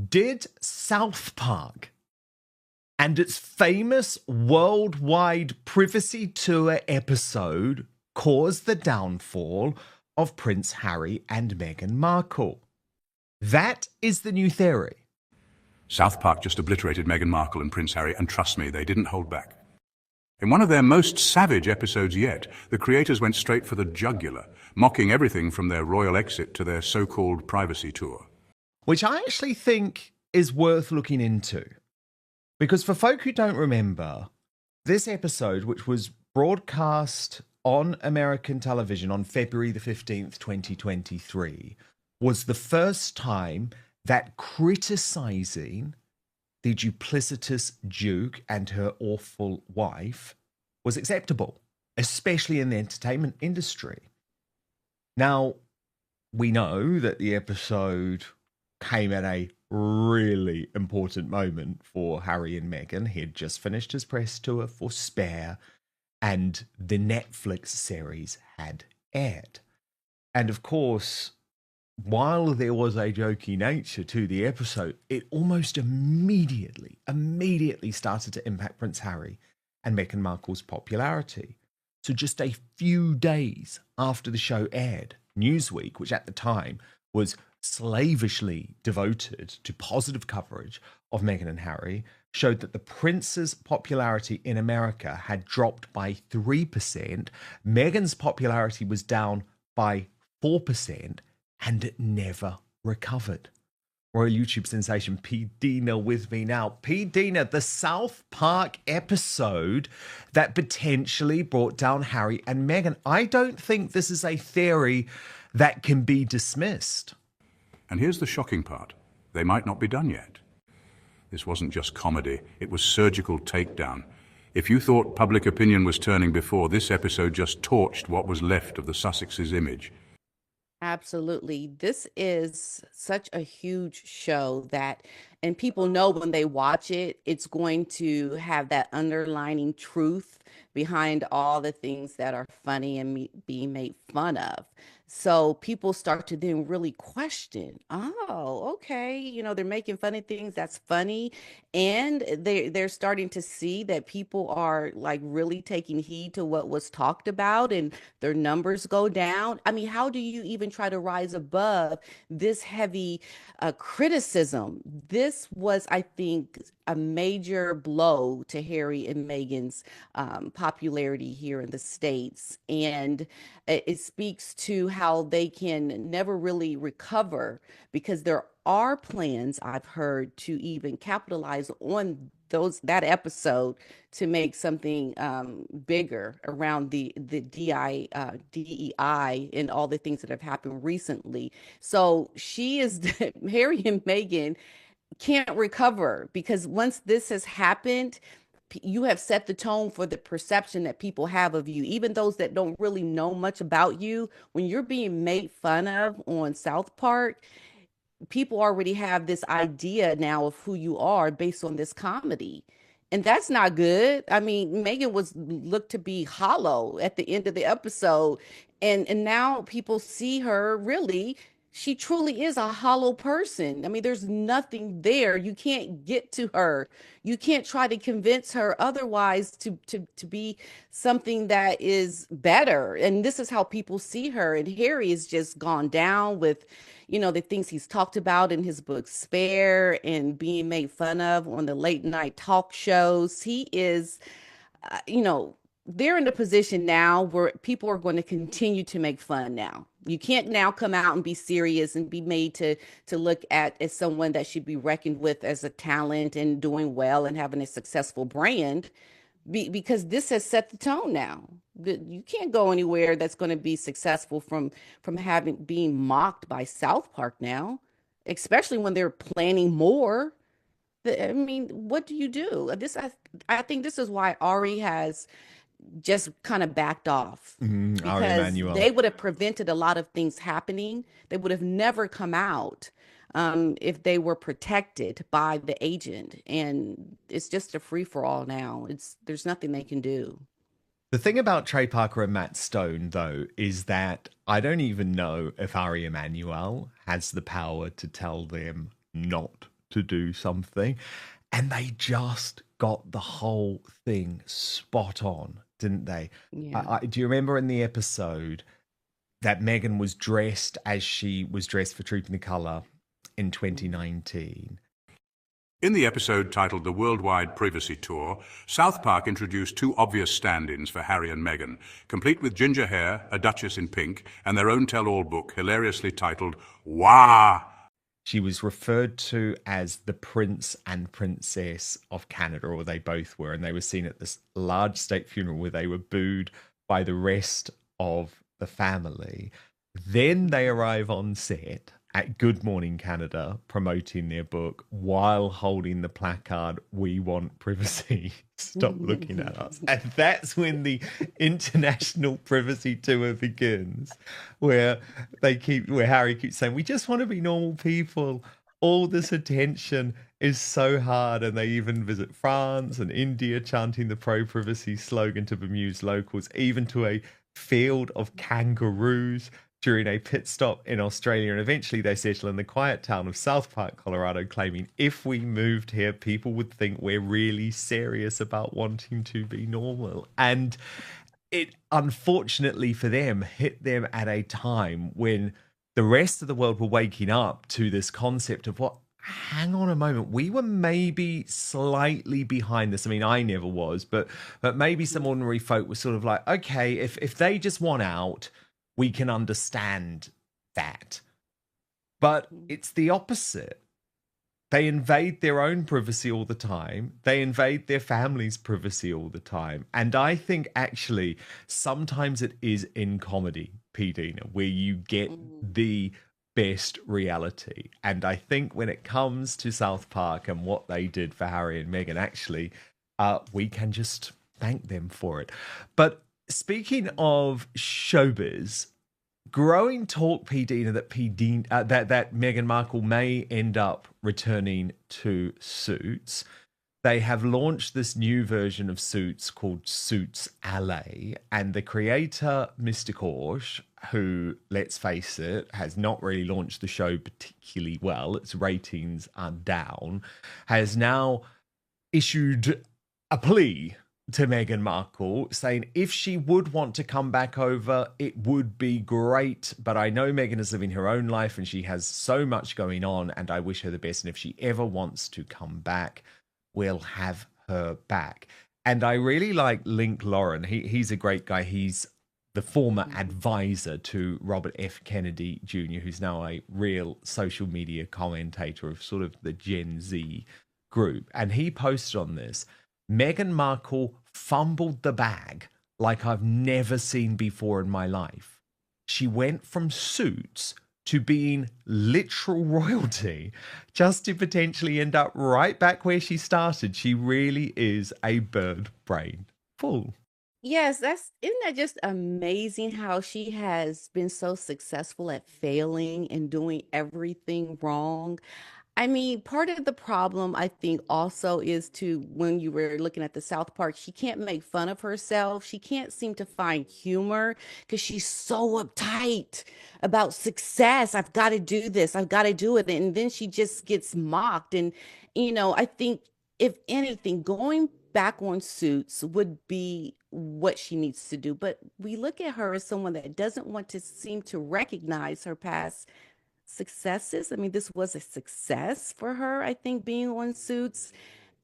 Did South Park and its famous worldwide privacy tour episode cause the downfall of Prince Harry and Meghan Markle? That is the new theory. South Park just obliterated Meghan Markle and Prince Harry, and trust me, they didn't hold back. In one of their most savage episodes yet, the creators went straight for the jugular, mocking everything from their royal exit to their so-called privacy tour. Which I actually think is worth looking into. Because for folk who don't remember, this episode, which was broadcast on American television on February the 15th, 2023, was the first time that criticizing the duplicitous Duke and her awful wife was acceptable, especially in the entertainment industry. Now, we know that the episode came at a really important moment for Harry and Meghan. He had just finished his press tour for Spare, and the Netflix series had aired. And of course, while there was a jokey nature to the episode, it almost immediately started to impact Prince Harry and Meghan Markle's popularity. So just a few days after the show aired, Newsweek, which at the time was slavishly devoted to positive coverage of Meghan and Harry, showed that the prince's popularity in America had dropped by 3%, Meghan's popularity was down by 4%, and it never recovered. Royal YouTube sensation P. Dina with me now. P. Dina, the South Park episode that potentially brought down Harry and Meghan. I don't think this is a theory that can be dismissed. And here's the shocking part. They might not be done yet. This wasn't just comedy. It was surgical takedown. If you thought public opinion was turning before, this episode just torched what was left of the Sussexes' image. Absolutely. This is such a huge show that, and people know when they watch it, it's going to have that underlining truth behind all the things that are funny and being made fun of. So people start to then really question, oh, okay, they're making funny things, that's funny. And they're starting to see that people are like really taking heed to what was talked about and their numbers go down. I mean, how do you even try to rise above this heavy criticism? This was, I think, a major blow to Harry and Meghan's popularity here in the States. And it speaks to how they can never really recover, because there are plans, I've heard, to even capitalize on that episode to make something bigger around the DEI and all the things that have happened recently. So Harry and Meghan can't recover, because once this has happened, you have set the tone for the perception that people have of you, even those that don't really know much about you. When you're being made fun of on South Park, people already have this idea now of who you are based on this comedy. And that's not good. I mean, Meghan was looked to be hollow at the end of the episode. And now people see her really, she truly is a hollow person. I mean, there's nothing there. You can't get to her. You can't try to convince her otherwise to be something that is better. And this is how people see her. And Harry has just gone down with, the things he's talked about in his book Spare and being made fun of on the late night talk shows. He is, they're in a position now where people are going to continue to make fun now. You can't now come out and be serious and be made to look at as someone that should be reckoned with as a talent and doing well and having a successful brand, because this has set the tone now. You can't go anywhere that's going to be successful from being mocked by South Park now, especially when they're planning more. I mean, what do you do? I think this is why Ari has just kind of backed off, because they would have prevented a lot of things happening. They would have never come out if they were protected by the agent. And it's just a free for all now. There's nothing they can do. The thing about Trey Parker and Matt Stone, though, is that I don't even know if Ari Emanuel has the power to tell them not to do something. And they just got the whole thing spot on, didn't they? Yeah. Do you remember in the episode that Meghan was dressed as she was dressed for Trooping the Colour in 2019? In the episode titled The Worldwide Privacy Tour, South Park introduced two obvious stand-ins for Harry and Meghan, complete with ginger hair, a duchess in pink, and their own tell-all book hilariously titled Wah! She was referred to as the Prince and Princess of Canada, or they both were, and they were seen at this large state funeral where they were booed by the rest of the family. Then they arrive on set at Good Morning Canada promoting their book while holding the placard, "We want privacy. Stop looking at us." And that's when the international privacy tour begins, where Harry keeps saying, "We just want to be normal people. All this attention is so hard." And they even visit France and India chanting the pro-privacy slogan to bemuse locals, even to a field of kangaroos during a pit stop in Australia. And eventually they settle in the quiet town of South Park, Colorado, claiming, "If we moved here, people would think we're really serious about wanting to be normal." And it, unfortunately for them, hit them at a time when the rest of the world were waking up to this concept of, what, hang on a moment, we were maybe slightly behind this. I mean, I never was, but maybe some ordinary folk were sort of like, okay, if they just want out, we can understand that. But it's the opposite. They invade their own privacy all the time. They invade their family's privacy all the time. And I think actually sometimes it is in comedy, P. Dina, where you get the best reality. And I think when it comes to South Park and what they did for Harry and Meghan, actually, we can just thank them for it. But speaking of showbiz, growing talk, P. Dina, that Meghan Markle may end up returning to Suits. They have launched this new version of Suits called Suits LA, and the creator, Mr. Korsh, who, let's face it, has not really launched the show particularly well, its ratings are down, has now issued a plea to Meghan Markle, saying if she would want to come back over, it would be great. But I know Meghan is living her own life and she has so much going on, and I wish her the best. And if she ever wants to come back, we'll have her back. And I really like Link Lauren. He's a great guy. He's the former advisor to Robert F. Kennedy Jr., who's now a real social media commentator of sort of the Gen Z group. And he posted on this, "Meghan Markle fumbled the bag like I've never seen before in my life. She went from Suits to being literal royalty just to potentially end up right back where she started. She really is a bird brain fool." Yes, isn't that just amazing how she has been so successful at failing and doing everything wrong? I mean, part of the problem, I think, also is to when you were looking at the South Park, she can't make fun of herself. She can't seem to find humor because she's so uptight about success. I've got to do this. I've got to do it. And then she just gets mocked. And, I think if anything, going back on Suits would be what she needs to do. But we look at her as someone that doesn't want to seem to recognize her past successes. I mean, this was a success for her, I think, being on Suits.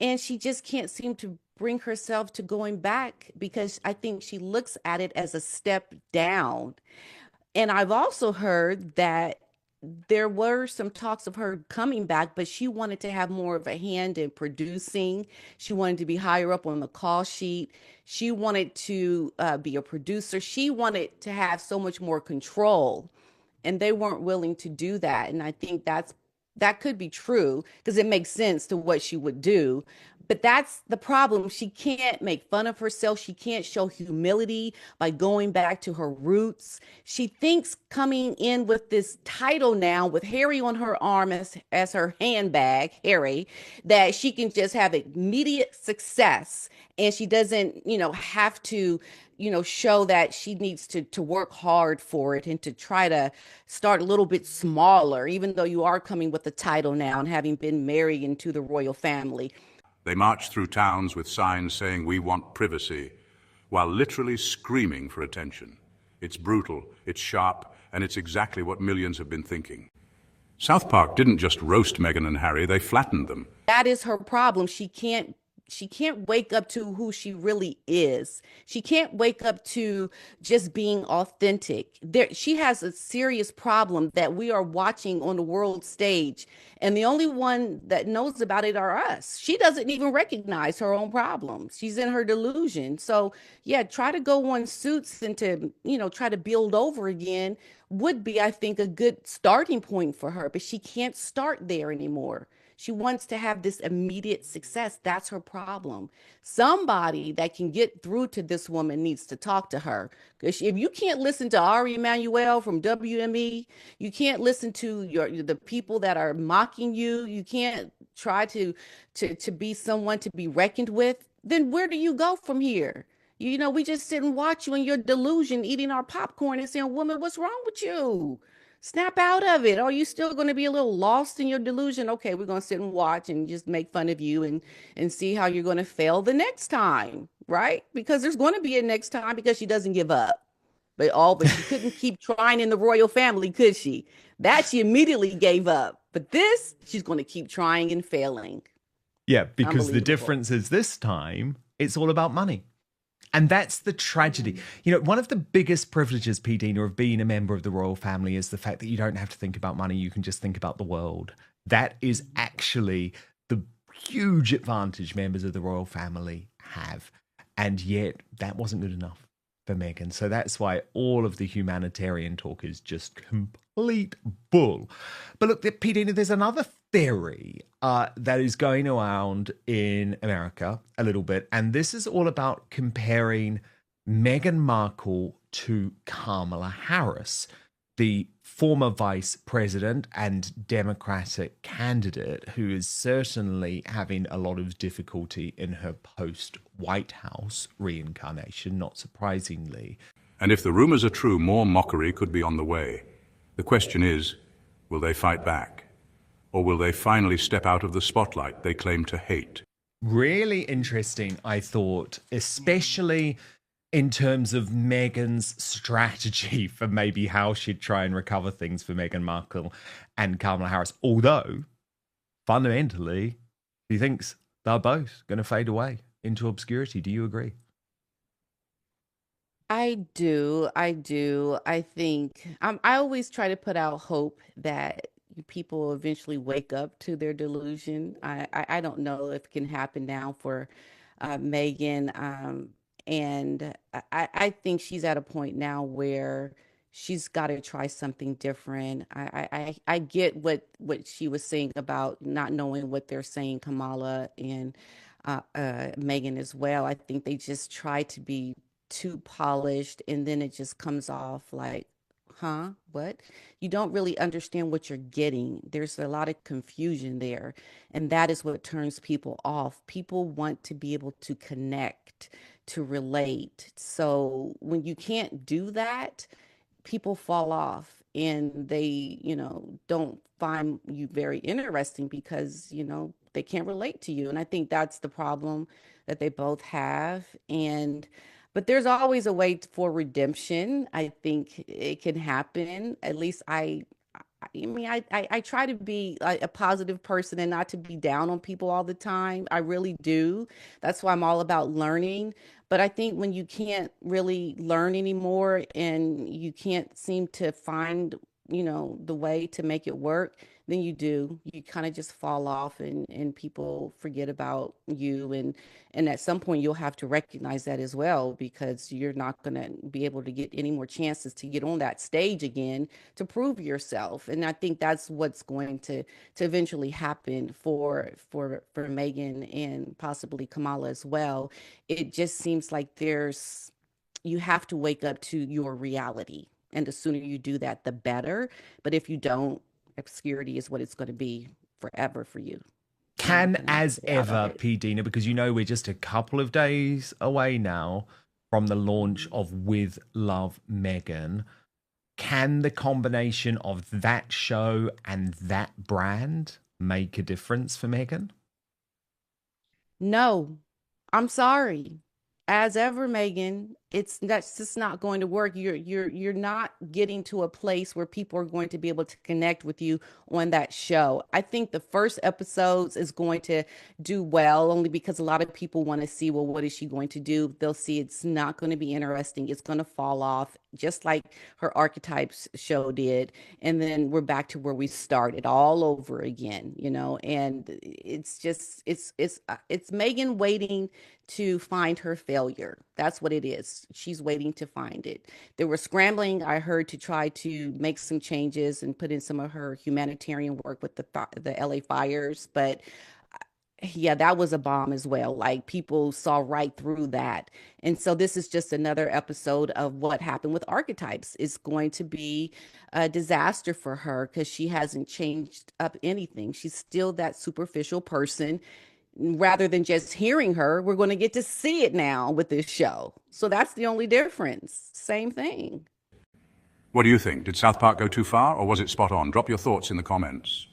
And she just can't seem to bring herself to going back because I think she looks at it as a step down. And I've also heard that there were some talks of her coming back, but she wanted to have more of a hand in producing. She wanted to be higher up on the call sheet. She wanted to be a producer. She wanted to have so much more control, and they weren't willing to do that. And I think that could be true because it makes sense to what she would do. But that's the problem. She can't make fun of herself. She can't show humility by going back to her roots. She thinks coming in with this title now with Harry on her arm as her handbag, Harry, that she can just have immediate success and she doesn't, have to show that she needs to work hard for it and to try to start a little bit smaller, even though you are coming with a title now and having been married into the royal family. They march through towns with signs saying, "We want privacy," while literally screaming for attention. It's brutal, it's sharp, and it's exactly what millions have been thinking. South Park didn't just roast Meghan and Harry, they flattened them. That is her problem. She can't wake up to who she really is. She can't wake up to just being authentic. She has a serious problem that we are watching on the world stage, and the only one that knows about it are us. She doesn't even recognize her own problems. She's in her delusion. So, yeah, try to go on Suits and to, try to build over again would be, I think, a good starting point for her, but she can't start there anymore. She wants to have this immediate success. That's her problem. Somebody that can get through to this woman needs to talk to her. Because if you can't listen to Ari Emanuel from WME, you can't listen to the people that are mocking you. You can't try to be someone to be reckoned with. Then where do you go from here? We just sit and watch you in your delusion, eating our popcorn and saying, "Woman, what's wrong with you? Snap out of it. Are you still going to be a little lost in your delusion? Okay, we're going to sit and watch and just make fun of you and see how you're going to fail the next time, right? Because there's going to be a next time because she doesn't give up. But she couldn't keep trying in the royal family, could she? That she immediately gave up. But this, she's going to keep trying and failing. Yeah, because the difference is this time it's all about money. And that's the tragedy. One of the biggest privileges, P. Dina, of being a member of the royal family is the fact that you don't have to think about money. You can just think about the world. That is actually the huge advantage members of the royal family have. And yet that wasn't good enough for Meghan. So that's why all of the humanitarian talk is just complete bull. But look, P. Dina, there's another theory that is going around in America a little bit, and this is all about comparing Meghan Markle to Kamala Harris, the former vice president and Democratic candidate who is certainly having a lot of difficulty in her post-White House reincarnation, not surprisingly. And if the rumors are true, more mockery could be on the way. The question is, will they fight back? Or will they finally step out of the spotlight they claim to hate? Really interesting, I thought, especially in terms of Meghan's strategy for maybe how she'd try and recover things for Meghan Markle and Kamala Harris. Although, fundamentally, she thinks they're both going to fade away into obscurity. Do you agree? I do. I do. I think I always try to put out hope that people eventually wake up to their delusion. I don't know if it can happen now for Megan. And I think she's at a point now where she's got to try something different. I get what she was saying about not knowing what they're saying, Kamala and Megan as well. I think they just try to be too polished, and then it just comes off like, huh, what? You don't really understand what you're getting. There's a lot of confusion there, and that is what turns people off. People want to be able to connect, to relate. So when you can't do that, people fall off and they, don't find you very interesting because, they can't relate to you. And I think that's the problem that they both have. But there's always a way for redemption. I think it can happen. At least I mean, I try to be a positive person and not to be down on people all the time. I really do. That's why I'm all about learning. But I think when you can't really learn anymore and you can't seem to find, the way to make it work, then you kind of just fall off and people forget about you. And at some point you'll have to recognize that as well, because you're not going to be able to get any more chances to get on that stage again to prove yourself. And I think that's what's going to eventually happen for Megan and possibly Kamala as well. It just seems like you have to wake up to your reality. And the sooner you do that, the better. But if you don't, obscurity is what it's going to be forever for you. Can, as ever, P. Dina, because we're just a couple of days away now from the launch of With Love, Meghan. Can the combination of that show and that brand make a difference for Meghan? No, I'm sorry. As ever, Megan, that's just not going to work. You're not getting to a place where people are going to be able to connect with you on that show. I think the first episodes is going to do well only because a lot of people want to see, well, what is she going to do? They'll see it's not going to be interesting. It's going to fall off, just like her Archetypes show did. And then we're back to where we started all over again, and it's Megan waiting to find her failure. That's what it is. She's waiting to find it. They were scrambling, I heard, to try to make some changes and put in some of her humanitarian work with the LA fires, but yeah, that was a bomb as well. Like, people saw right through that. And so this is just another episode of what happened with Archetypes. It's going to be a disaster for her because she hasn't changed up anything. She's still that superficial person. Rather than just hearing her, we're going to get to see it now with this show. So that's the only difference. Same thing. What do you think? Did South Park go too far, or was it spot on? Drop your thoughts in the comments.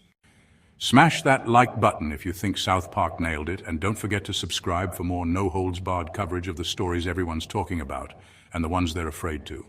Smash that like button if you think South Park nailed it, and don't forget to subscribe for more no-holds-barred coverage of the stories everyone's talking about and the ones they're afraid to.